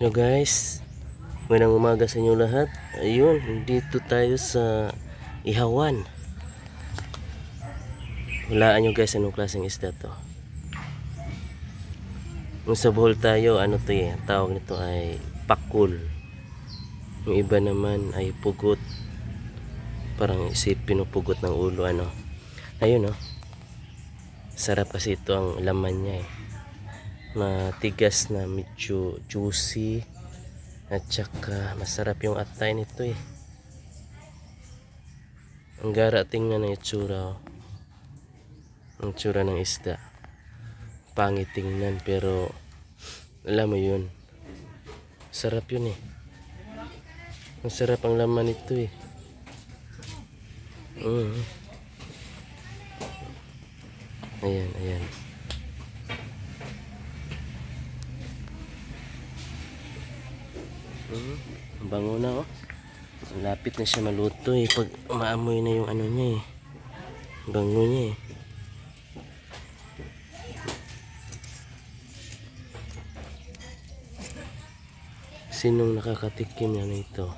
Hello guys, magandang umaga sa inyo lahat. Ayun, dito tayo sa Ihawan. Hulaan nyo guys, anong klaseng isda to. Kung sa Bohol tayo, ano to tawag nito ay pakul. Yung iba naman ay pugot. Parang pinupugot ng ulo ano. Ayun sarap kasi ito ang laman niya matigas na medyo juicy. At saka masarap yung atay nito Ang gara tingnan ng itsura Ang itsura ng isda. Pangit tingnan pero alam mo yun. Sarap yun Masarap ang laman nito Ayan. Ang bango na Lapit na siya maluto pag maamoy na yung ano niya bango niya Sinong nakakatikim na ito?